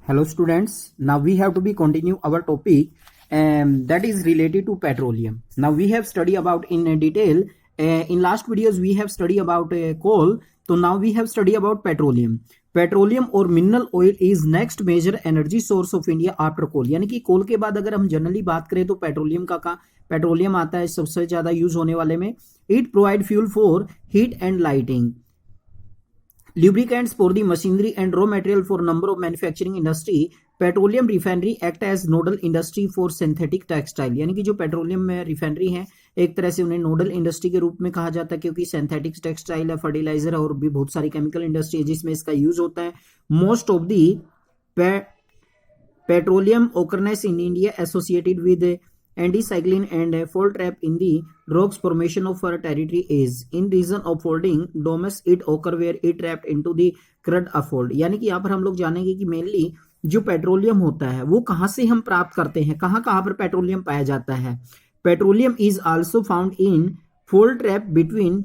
Hello students, now we have to be continue our topic that is related to petroleum. Now we have studied about in detail, in last videos we have studied about coal, so now we have studied about petroleum. Petroleum और mineral oil is next major energy source of India after coal, यानी कि कोल के बाद अगर हम generally बात करें तो पेट्रोलियम का पेट्रोलियम आता है सबसे ज्यादा यूज होने वाले में. It provide fuel for heat and lighting, lubricants for the machinery and raw material for number of manufacturing industry. Petroleum refinery act as nodal industry for synthetic textile, यानी कि जो पेट्रोलियम में रिफाइनरी है एक तरह से उन्हें नोडल इंडस्ट्री के रूप में कहा जाता है, क्योंकि सिंथेटिक टेक्सटाइल है, फर्टिलाइजर है और भी बहुत सारी केमिकल इंडस्ट्री है जिसमें इसका यूज होता है. Most of the petroleum occurrences in India associated with anticycline and fall trap in the rocks formation of our territory is in region of folding domes it occur where it trapped into the crud fold. यानी कि यहाँ पर हम लोग जानेंगे कि mainly जो petroleum होता है वो कहाँ से हम प्राप्त करते हैं, कहाँ कहाँ पर पेट्रोलियम पाया जाता है. Petroleum is also found in fold trap between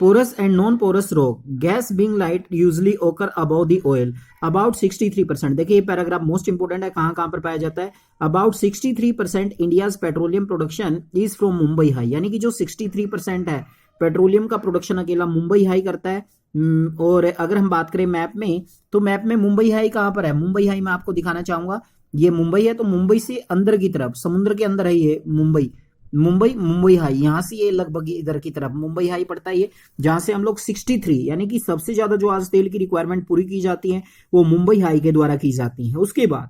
porous and non-porous rock. Gas being light usually occur above the oil. About 63%. देखिए ये पैराग्राफ मोस्ट इंपोर्टेंट है, कहाँ कहाँ पर पाया जाता है. About 63% India's petroleum production is from Mumbai high, यानी कि जो 63% है पेट्रोलियम का प्रोडक्शन अकेला मुंबई हाई करता है. और अगर हम बात करें मैप में, तो मैप में मुंबई हाई कहाँ पर है, मुंबई हाई मैं आपको दिखाना चाहूंगा. ये मुंबई है, तो मुंबई से अंदर की तरफ समुद्र के अंदर है ये मुंबई हाई, यहां से ये लगभग इधर की तरफ मुंबई हाई पड़ता है ये, जहां से हम लोग 63 यानी कि सबसे ज्यादा जो आज तेल की रिक्वायरमेंट पूरी की जाती है वो मुंबई हाई के द्वारा की जाती है. उसके बाद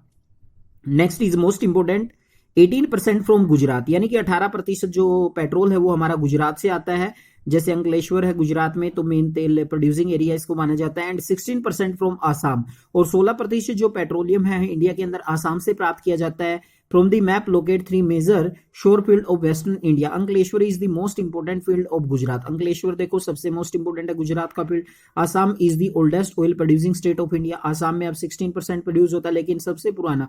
next is most important 18% from Gujarat, यानी कि 18% जो पेट्रोल है वो हमारा गुजरात से आता है. जैसे अंकलेश्वर है गुजरात में, तो मेन तेल प्रोड्यूसिंग एरिया इसको माना जाता है. एंड 16% फ्रॉम आसाम, और 16% जो पेट्रोलियम है इंडिया के अंदर आसाम से प्राप्त किया जाता है. From the map locate 3 major shore field of western India. Ankleshwar is the most important field of Gujarat. Ankleshwar देखो सबसे मोस्ट इंपोर्टेंट है गुजरात का field. Assam is the oldest oil producing state of India. Assam में अब 16% प्रोड्यूस होता है, लेकिन सबसे पुराना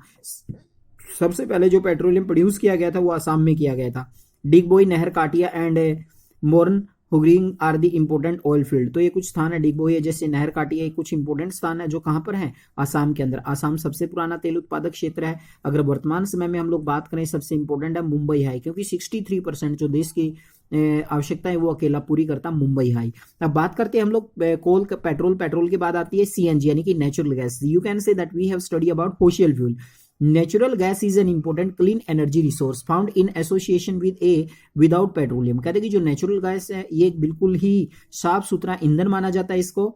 सबसे पहले जो पेट्रोलियम प्रोड्यूस किया गया था वो आसाम में किया गया था. Digboi, Naharkatiya and Moran Hugrijan are the important oil field. तो ये कुछ स्थान है, डिगबोई है, जैसे नहर काटिया, ये कुछ इंपोर्टेंट स्थान है जो कहां पर है, आसाम के अंदर. आसाम सबसे पुराना तेल उत्पादक क्षेत्र है. अगर वर्तमान समय में हम लोग बात करें सबसे इंपोर्टेंट है मुंबई हाई, क्योंकि 63% जो देश की आवश्यकता है वो अकेला पूरी करता मुंबई हाई. अब बात करते हैं हम लोग कोल पेट्रोल के बाद आती है सीएनजी, यानी कि natural gas. You can say that we have study about fossil fuel. Natural gas is an important clean energy resource found in association without petroleum. कहते हैं कि जो नेचुरल गैस है ये बिल्कुल ही साफ सुथरा ईंधन माना जाता है इसको.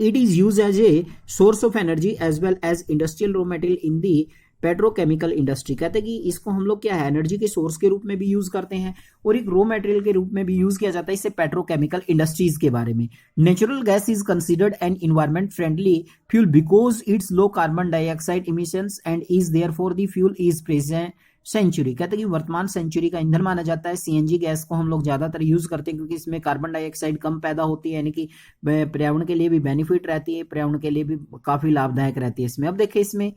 It is use as a source of energy as well as industrial raw material in the petrochemical industry. कहते हैं कि इसको हम लोग क्या है एनर्जी के सोर्स के रूप में भी यूज करते हैं और एक रॉ मटेरियल के रूप में भी यूज किया जाता है. इससे पेट्रोकेमिकल इंडस्ट्रीज के बारे में. Natural gas is considered an environment friendly fuel because its low carbon dioxide emissions and is therefore the fuel is present century. कहते हैं कि वर्तमान सेंचुरी का ईंधन माना जाता है. सीएनजी गैस को हम लोग ज्यादातर यूज करते हैं क्योंकि इसमें कार्बन डाइऑक्साइड कम पैदा होती है, यानी कि पर्यावरण के लिए भी बेनिफिट रहती है, पर्यावरण के लिए भी काफी लाभदायक रहती है इसमें. अब देखिए इसमें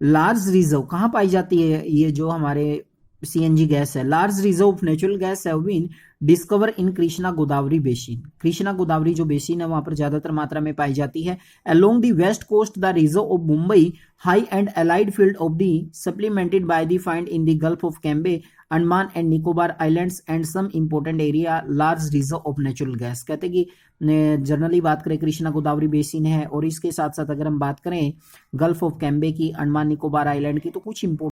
लार्ज रिजर्व कहाँ पाई जाती है, ये जो हमारे सीएनजी गैस है. Large reserve of natural gas have been discover in Krishna Godavari basin. Krishna Godavari जो बेसिन है वहां पर ज्यादातर मात्रा में पाई जाती है. Along the west coast the reserve of Mumbai high and allied field of the supplemented by the find in the gulf of Cambay, Andaman and Nicobar islands and some important area large reserve of natural gas. कहते हैं कि generally बात करें Krishna Godavari basin है, और इसके साथ साथ अगर हम बात करें गल्फ ऑफ कैम्बे की, अंडमान निकोबार आइलैंड की, तो कुछ इंपोर्टेंट